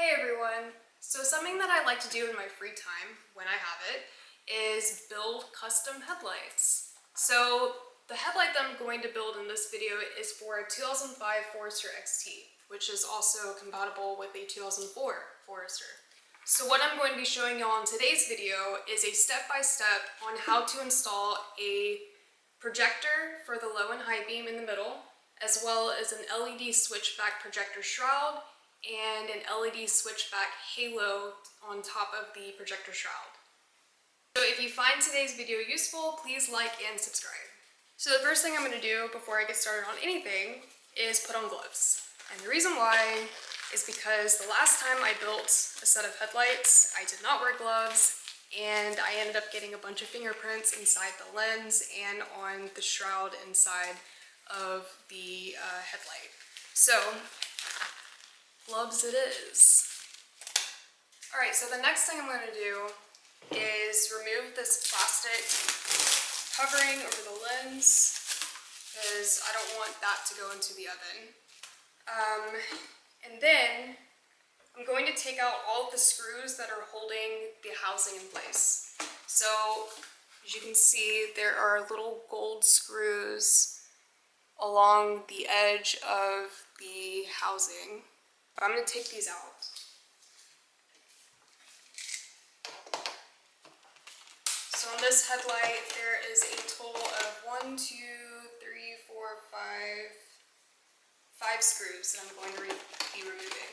Hey everyone! So something that I like to do in my free time, when I have it, is build custom headlights. So the headlight that I'm going to build in this video is for a 2005 Forester XT, which is also compatible with a 2004 Forester. So what I'm going to be showing you on today's video is a step-by-step on how to install a projector for the low and high beam in the middle, as well as an LED switchback projector shroud and an LED switchback halo on top of the projector shroud. So if you find today's video useful, please like and subscribe. So the first thing I'm going to do before I get started on anything is put on gloves. And the reason why is because the last time I built a set of headlights, I did not wear gloves, and I ended up getting a bunch of fingerprints inside the lens and on the shroud inside of the headlight. So gloves it is. Alright, so the next thing I'm going to do is remove this plastic covering over the lens because I don't want that to go into the oven. And then I'm going to take out all of the screws that are holding the housing in place. So as you can see, there are little gold screws along the edge of the housing. I'm going to take these out. So on this headlight, there is a total of 1, 2, 3, 4, 5 screws that I'm going to be removing.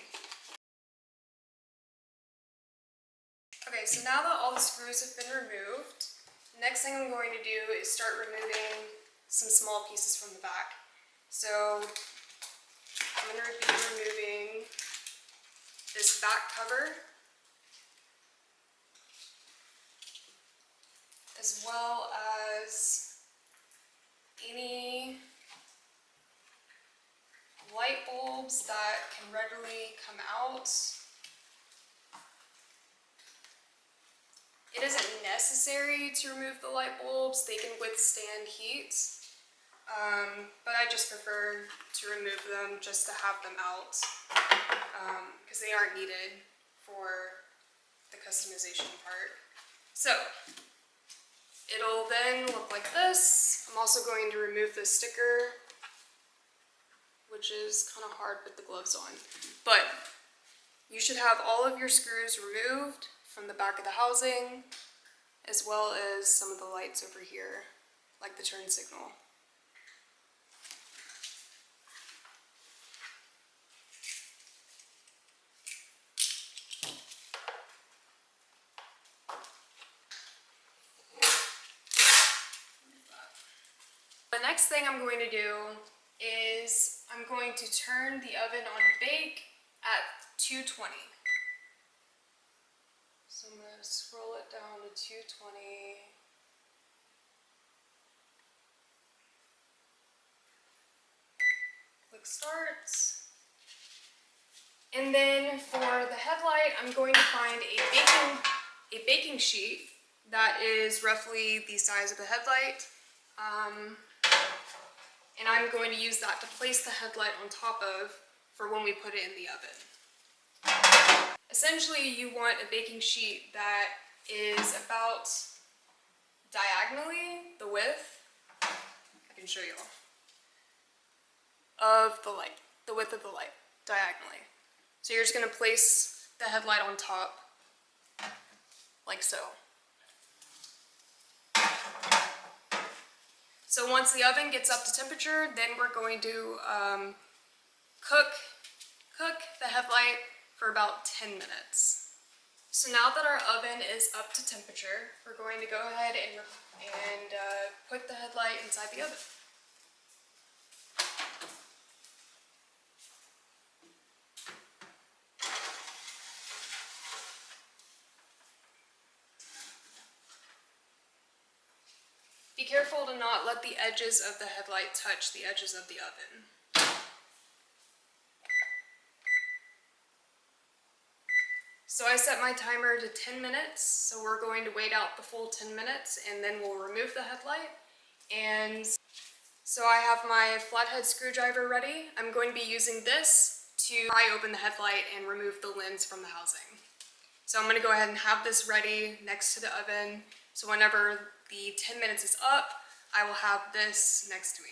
Okay, so now that all the screws have been removed, the next thing I'm going to do is start removing some small pieces from the back. So I'm going to be removing this back cover, as well as any light bulbs that can readily come out. It isn't necessary to remove the light bulbs, they can withstand heat. But I just prefer to remove them just to have them out because they aren't needed for the customization part. So it'll then look like this. I'm also going to remove the sticker, which is kind of hard with the gloves on. But you should have all of your screws removed from the back of the housing, as well as some of the lights over here, like the turn signal. The next thing I'm going to do is I'm going to turn the oven on bake at 220. So I'm going to scroll it down to 220. Click start. And then for the headlight, I'm going to find a baking sheet that is roughly the size of the headlight. And I'm going to use that to place the headlight on top of for when we put it in the oven. Essentially, you want a baking sheet that is about diagonally the width, I can show you all, of the light, the width of the light, diagonally. So you're just going to place the headlight on top, like so. So once the oven gets up to temperature, then we're going to cook the headlight for about 10 minutes. So now that our oven is up to temperature, we're going to go ahead and put the headlight inside the oven. Be careful to not let the edges of the headlight touch the edges of the oven. So I set my timer to 10 minutes, so we're going to wait out the full 10 minutes and then we'll remove the headlight. And so I have my flathead screwdriver ready. I'm going to be using this to pry open the headlight and remove the lens from the housing. So I'm going to go ahead and have this ready next to the oven, so whenever the 10 minutes is up, I will have this next to me.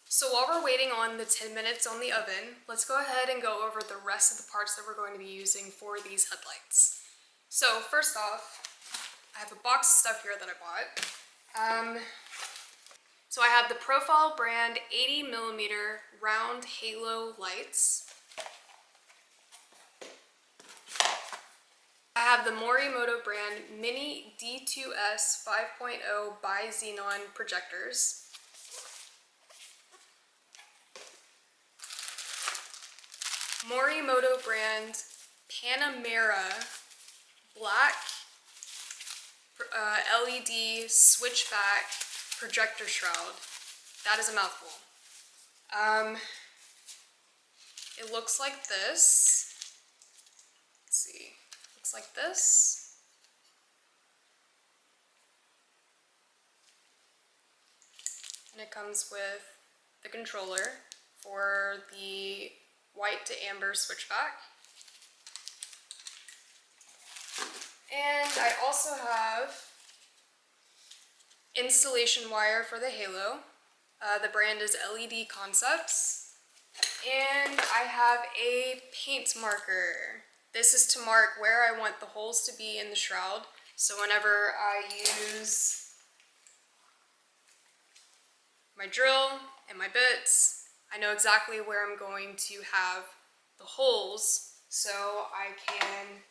So while we're waiting on the 10 minutes on the oven, let's go ahead and go over the rest of the parts that we're going to be using for these headlights. So first off, I have a box of stuff here that I bought. So I have the Profile brand 80mm round halo lights. I have the Morimoto brand Mini D2S 5.0 by Xenon projectors. Morimoto brand Panamera black LED switchback projector shroud. That is a mouthful. It looks like this. Let's see. Looks like this. And it comes with the controller for the white to amber switchback. And I also have installation wire for the halo. The brand is LED Concepts. And I have a paint marker. This is to mark where I want the holes to be in the shroud. So whenever I use my drill and my bits, I know exactly where I'm going to have the holes so I can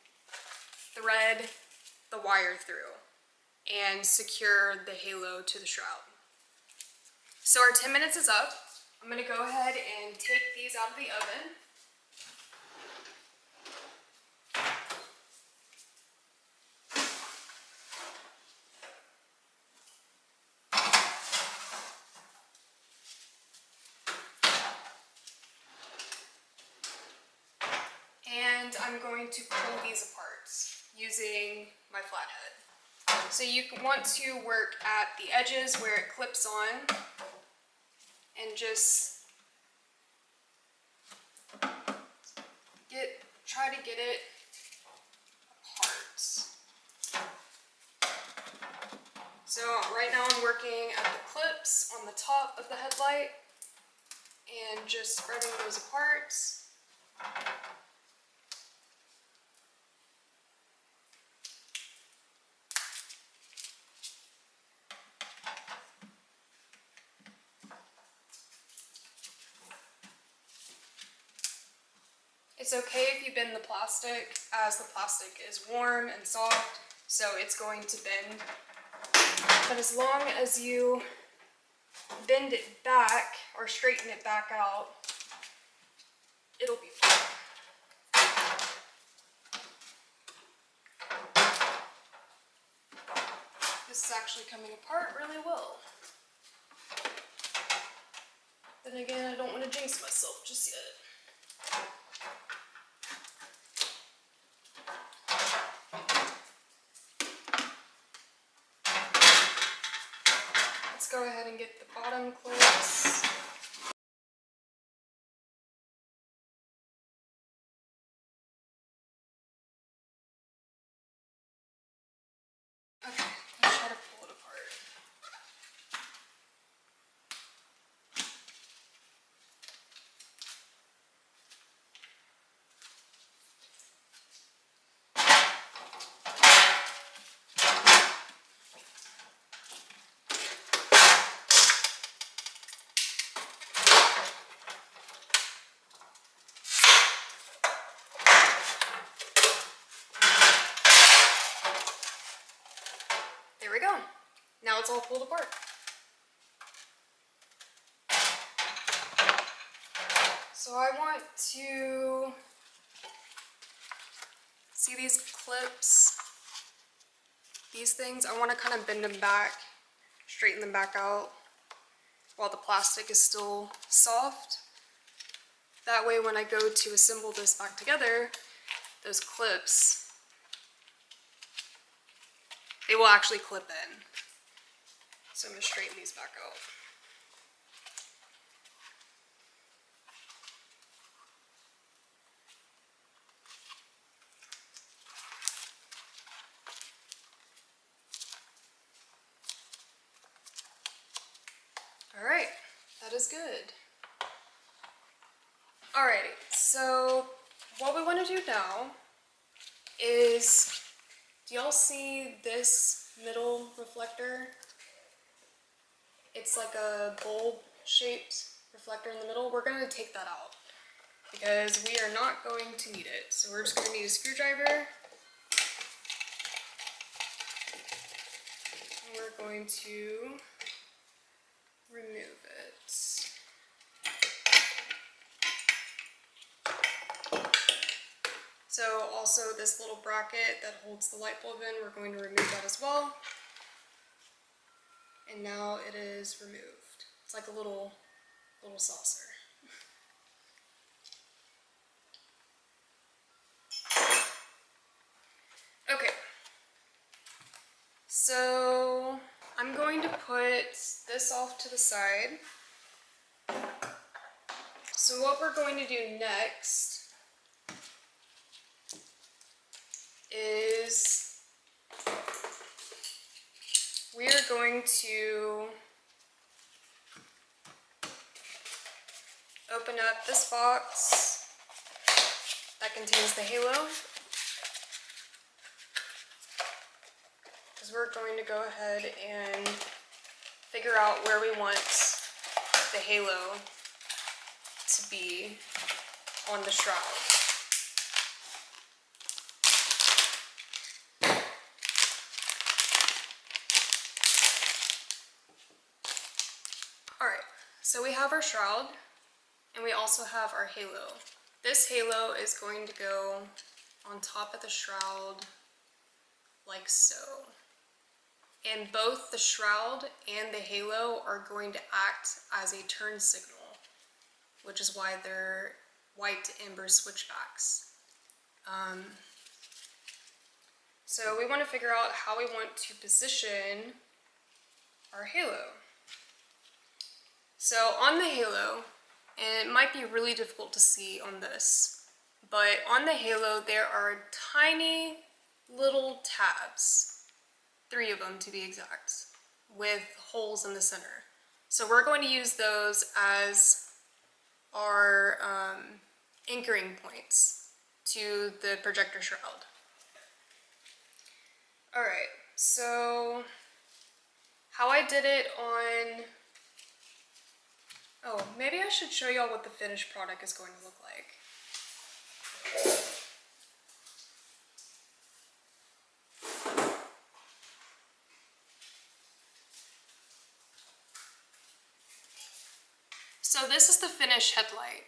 thread the wire through and secure the halo to the shroud. So our 10 minutes is up. I'm going to go ahead and take these out of the oven. And I'm going to pull these apart using my flathead. So you want to work at the edges where it clips on and just try to get it apart. So right now I'm working at the clips on the top of the headlight and just spreading those apart. It's okay if you bend the plastic, as the plastic is warm and soft, so it's going to bend. But as long as you bend it back or straighten it back out, it'll be fine. This is actually coming apart really well. Then again, I don't want to jinx myself just yet. Let's go ahead and get the bottom clips. Okay, let's try to pull it apart. There we go. Now it's all pulled apart. So I want to see these clips, these things. I want to kind of bend them back, straighten them back out while the plastic is still soft. That way when I go to assemble this back together, those clips, they will actually clip in. So I'm going to straighten these back out. is good. Alrighty, so what we want to do now is, do y'all see this middle reflector? It's like a bulb-shaped reflector in the middle. We're going to take that out because we are not going to need it. So we're just going to need a screwdriver. And we're going to remove it. So also this little bracket that holds the light bulb in, we're going to remove that as well. And now it is removed. It's like a little saucer. Okay. So I'm going to put this off to the side. So what we're going to do next is we are going to open up this box that contains the halo, because we're going to go ahead and figure out where we want the halo to be on the shroud. Alright, so we have our shroud and we also have our halo. This halo is going to go on top of the shroud like so. And both the shroud and the halo are going to act as a turn signal, which is why they're white to amber switchbacks. So we want to figure out how we want to position our halo. So on the halo, and it might be really difficult to see on this, but on the halo there are tiny little tabs, 3 of them to be exact, with holes in the center. So we're going to use those as our anchoring points to the projector shroud. Alright, so how I did it on... Oh, maybe I should show y'all what the finished product is going to look like. So this is the finished headlight.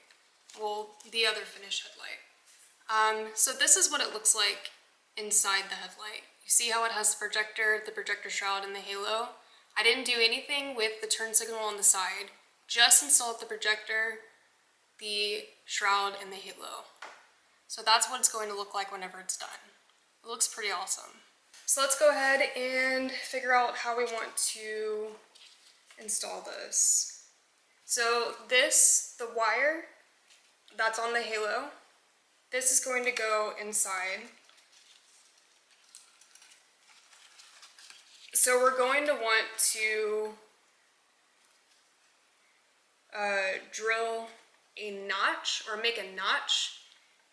Well, the other finished headlight. So this is what it looks like inside the headlight. You see how it has the projector shroud, and the halo? I didn't do anything with the turn signal on the side. Just installed the projector, the shroud, and the halo. So that's what it's going to look like whenever it's done. It looks pretty awesome. So let's go ahead and figure out how we want to install this. So this, the wire that's on the halo, this is going to go inside. So we're going to want to drill a notch, or make a notch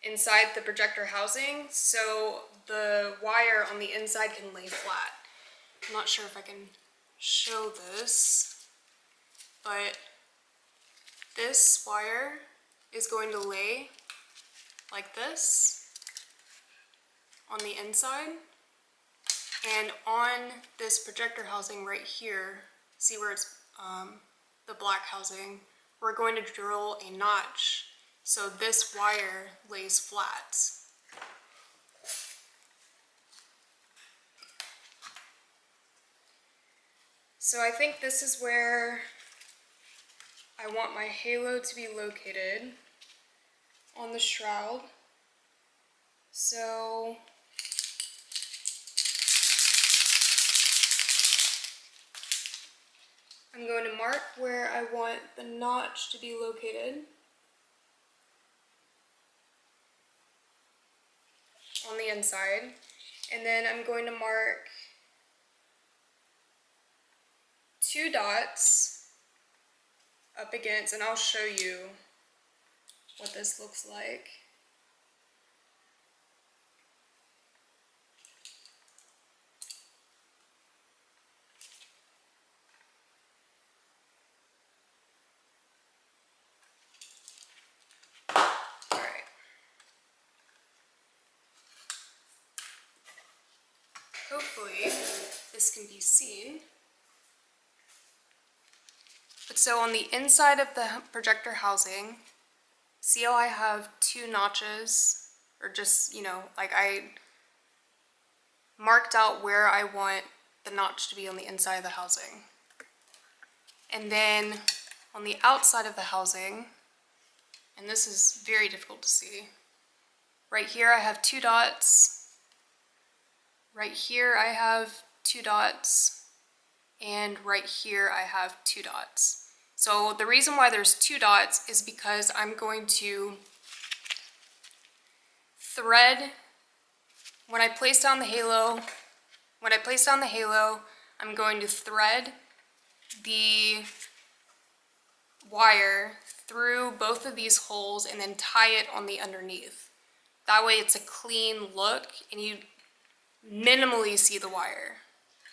inside the projector housing so the wire on the inside can lay flat. I'm not sure if I can show this, but this wire is going to lay like this on the inside, and on this projector housing right here, see where it's the black housing, we're going to drill a notch so this wire lays flat. So I think this is where I want my halo to be located, on the shroud. So I'm going to mark where I want the notch to be located on the inside, and then I'm going to mark 2 dots up against, and I'll show you what this looks like. Alright. Hopefully this can be seen. But so on the inside of the projector housing, see how I have 2 notches, or just, you know, like I marked out where I want the notch to be on the inside of the housing. And then on the outside of the housing, and this is very difficult to see, right here I have 2 dots, right here I have 2 dots, and right here I have 2 dots. So the reason why there's 2 dots is because I'm going to thread, when I place down the halo, I'm going to thread the wire through both of these holes and then tie it on the underneath. That way it's a clean look and you minimally see the wire.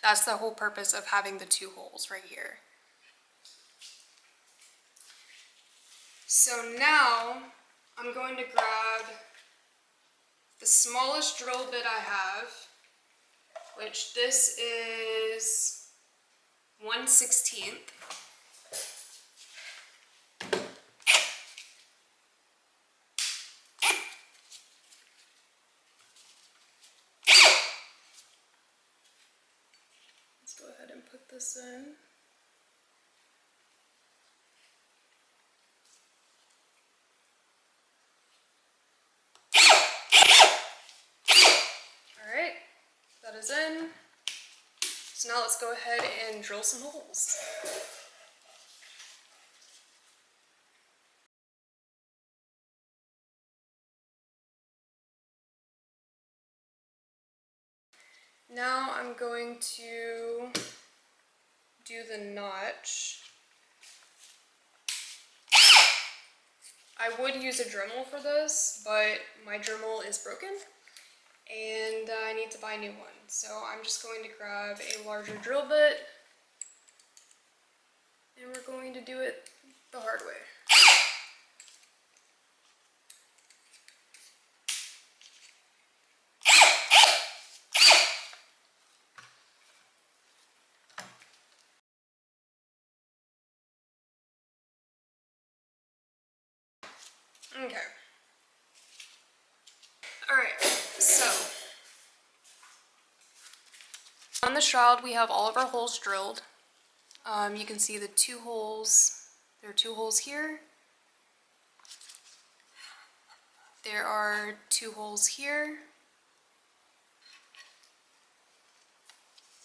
That's the whole purpose of having the 2 holes right here. So now I'm going to grab the smallest drill bit I have, which this is 1/16. Let's go ahead and put this in. Alright, that is in. So now let's go ahead and drill some holes. Now I'm going to do the notch. I would use a Dremel for this, but my Dremel is broken and I need to buy a new one. So I'm just going to grab a larger drill bit and we're going to do it the hard way. Okay. Alright, so on the shroud we have all of our holes drilled. You can see the 2 holes. There are 2 holes here. There are 2 holes here.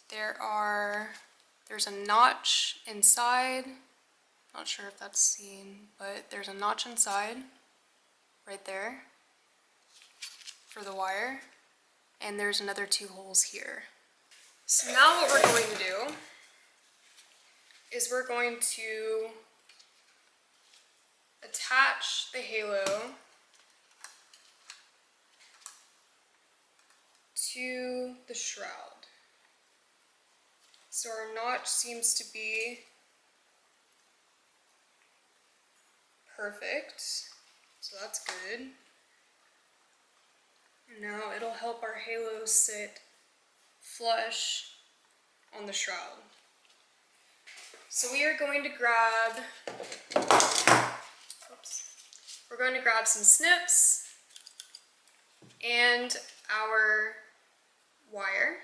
There's a notch inside. Not sure if that's seen, but there's a notch inside right there for the wire. And there's another 2 holes here. So now what we're going to do is we're going to attach the halo to the shroud. So our notch seems to be perfect, so that's good. And now it'll help our halo sit flush on the shroud. So we are going to grab, we're going to grab some snips and our wire,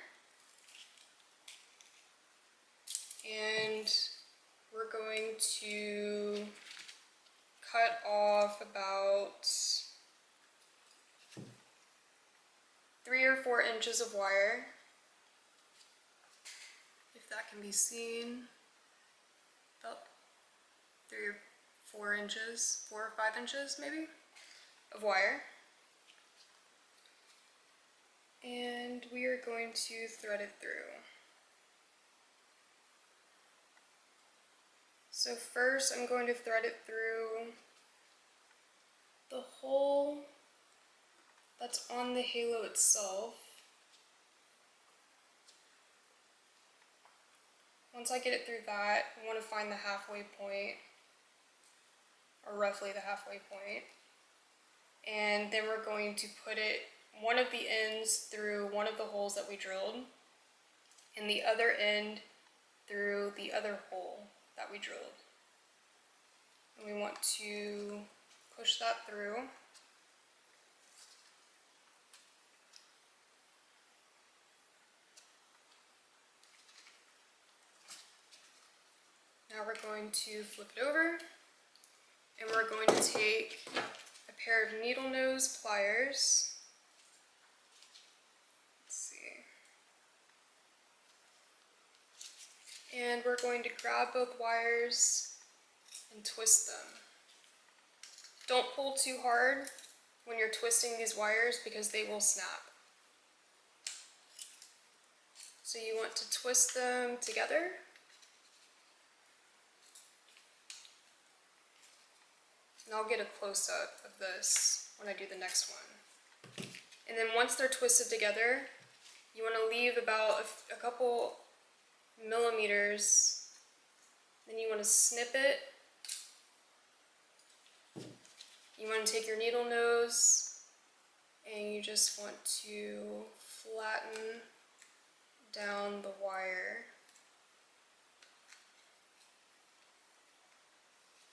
and we're going to cut off about 3 or 4 inches of wire, if that can be seen. About 3 or 4 inches, 4 or 5 inches maybe, of wire. And we are going to thread it through. So first I'm going to thread it through the hole that's on the halo itself. Once I get it through that, I want to find the halfway point, or roughly the halfway point. And then we're going to put one of the ends through one of the holes that we drilled, and the other end through the other hole that we drilled. And we want to push that through. Now we're going to flip it over, and we're going to take a pair of needle nose pliers. Let's see. And we're going to grab both wires and twist them. Don't pull too hard when you're twisting these wires because they will snap. So you want to twist them together. And I'll get a close-up of this when I do the next one. And then once they're twisted together, you want to leave about a couple millimeters. Then you want to snip it. You want to take your needle nose and you just want to flatten down the wire.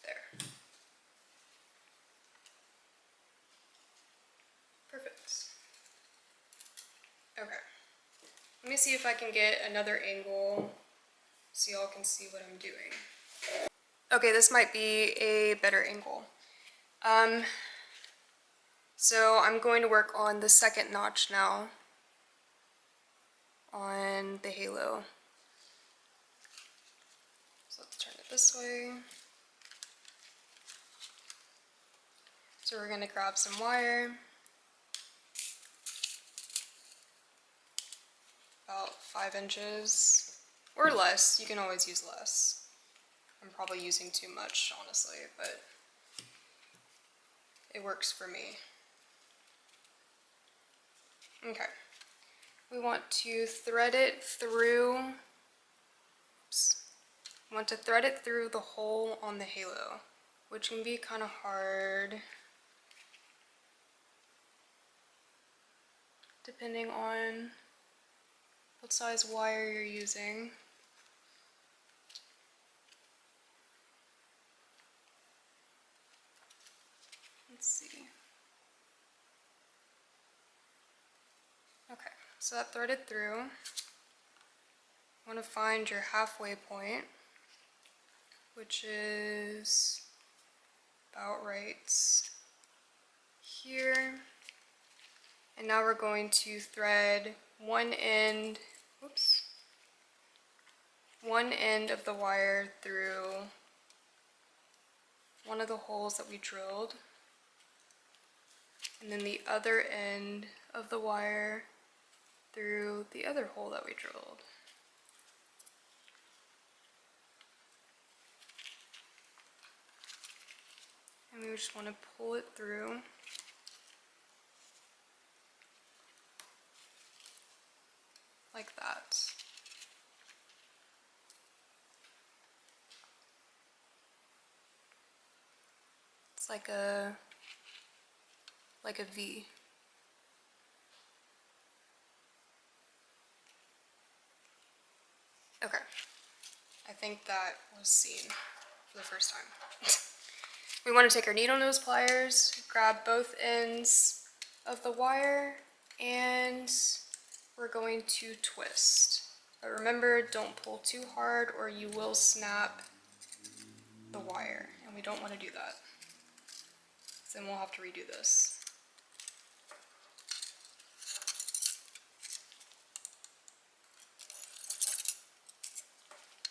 There. Perfect. Okay. Let me see if I can get another angle so y'all can see what I'm doing. Okay, this might be a better angle. So I'm going to work on the second notch now on the halo. So let's turn it this way. So we're going to grab some wire, about 5 inches, or less. You can always use less. I'm probably using too much, honestly, but it works for me. Okay. We want to thread it through, the hole on the halo, which can be kind of hard depending on what size wire you're using. Let's see. Okay, so that threaded through. You want to find your halfway point, which is about right here. And now we're going to thread one end of the wire through one of the holes that we drilled, and then the other end of the wire through the other hole that we drilled. And we just want to pull it through. Like that. It's like a V. Okay. I think that was seen for the first time. We want to take our needle nose pliers, grab both ends of the wire, and we're going to twist. But remember, don't pull too hard or you will snap the wire, and we don't want to do that. So then we'll have to redo this.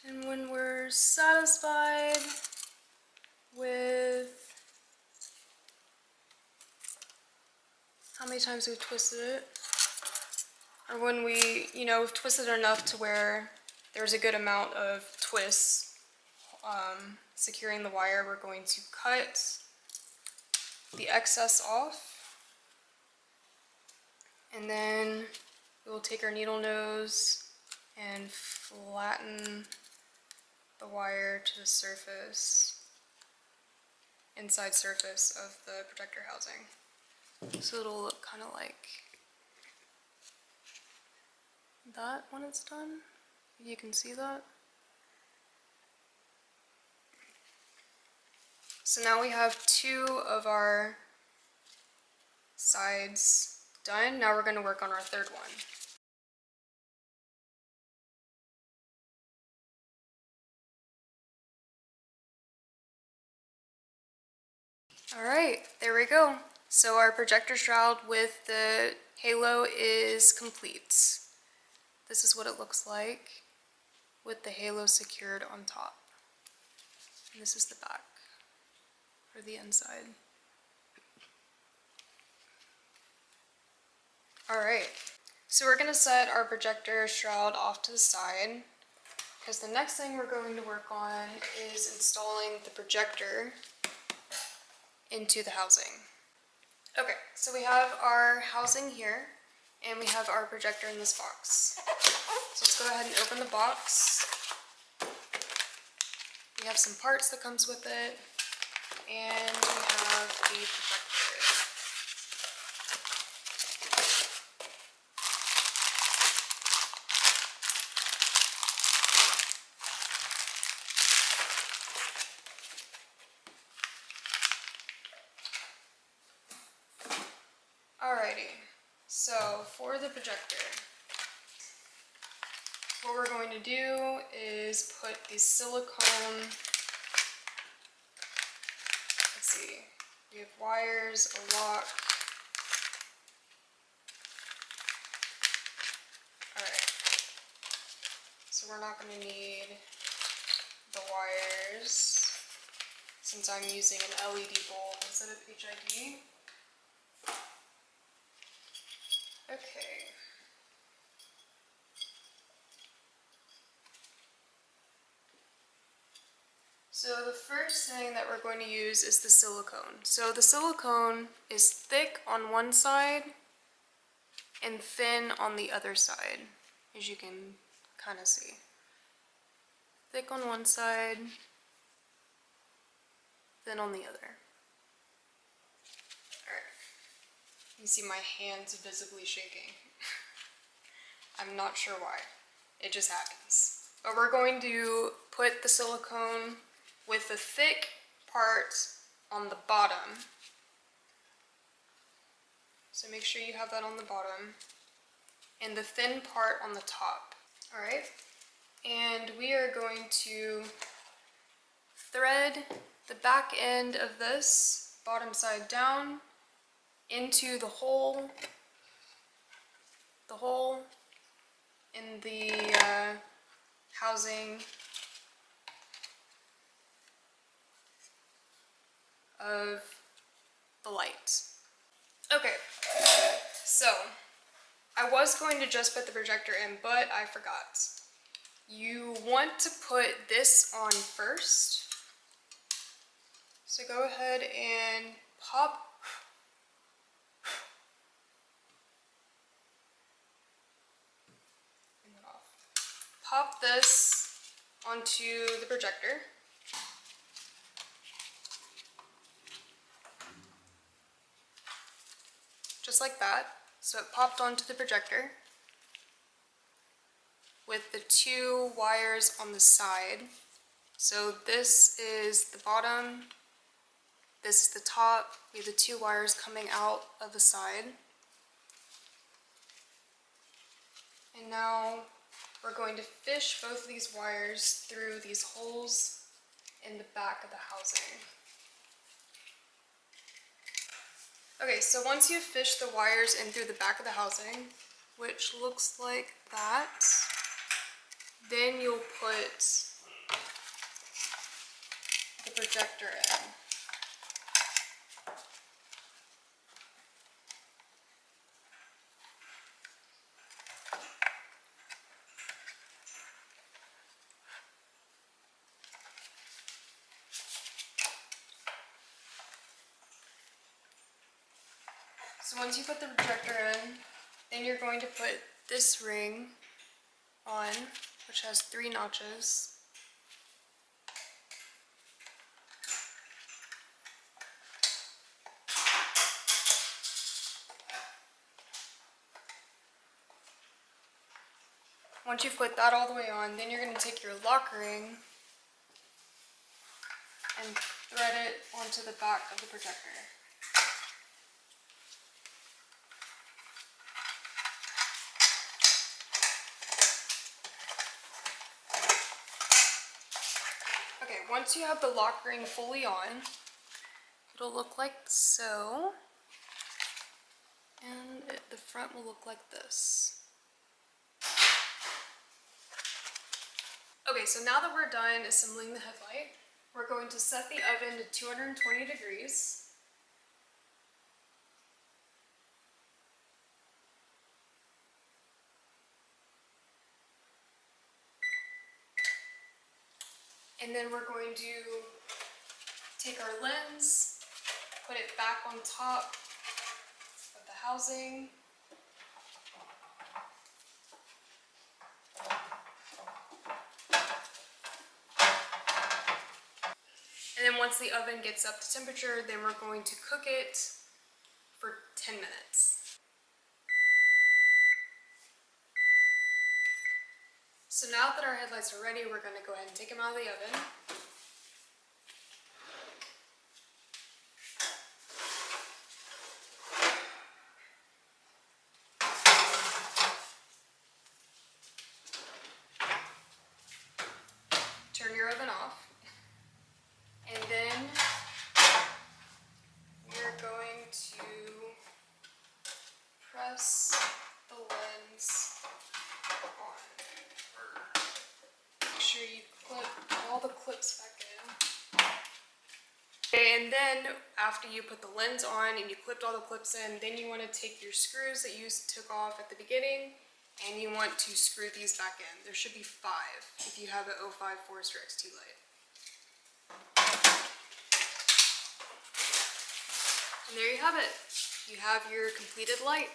And when we're satisfied with how many times we've twisted it, or when we've twisted enough to where there's a good amount of twists, securing the wire, we're going to cut the excess off, and then we will take our needle nose and flatten the wire to the surface, inside surface of the projector housing. So it'll look kind of like that when it's done. You can see that. So now we have 2 of our sides done. Now we're going to work on our 3rd one. Alright, there we go. So our projector shroud with the halo is complete. This is what it looks like with the halo secured on top. And this is the back, or the inside. Alright, so we're going to set our projector shroud off to the side, because the next thing we're going to work on is installing the projector into the housing. Okay, so we have our housing here, and we have our projector in this box. So let's go ahead and open the box. We have some parts that comes with it, and we have the projector. Alrighty, so for the projector, what we're going to do is put the silicone, let's see, we have wires, a lock. Alright, so we're not going to need the wires since I'm using an LED bulb instead of HID. Okay. So the first thing that we're going to use is the silicone. So the silicone is thick on one side and thin on the other side, as you can kind of see. Thick on one side, thin on the other. Alright. You see my hands visibly shaking. I'm not sure why. It just happens. But we're going to put the silicone with the thick part on the bottom. So make sure you have that on the bottom. And the thin part on the top. Alright? And we are going to thread the back end of this, bottom side down, into the hole in the housing of the light. Okay, so I was going to just put the projector in, but I forgot. You want to put this on first. So go ahead and pop this onto the projector. Just like that. So it popped onto the projector with the 2 wires on the side. So this is the bottom, this is the top. We have the 2 wires coming out of the side. And now we're going to fish both of these wires through these holes in the back of the housing. Okay, so once you've fished the wires in through the back of the housing, which looks like that, then you'll put the projector in. So once you put the projector in, then you're going to put this ring on, which has 3 notches. Once you've put that all the way on, then you're going to take your lock ring and thread it onto the back of the projector. Okay, once you have the lock ring fully on, it'll look like so, and the front will look like this. Okay, so now that we're done assembling the headlight, we're going to set the oven to 220 degrees. And then we're going to take our lens, put it back on top of the housing. And then once the oven gets up to temperature, then we're going to cook it for 10 minutes. So now that our headlights are ready, we're going to go ahead and take them out of the oven. Turn your oven off. And then we're going to press the lens on. Make sure you clip all the clips back in. Okay, and then after you put the lens on and you clipped all the clips in, then you want to take your screws that you took off at the beginning and you want to screw these back in. There should be 5 if you have an 05 Forester XT light. And there you have it. You have your completed light.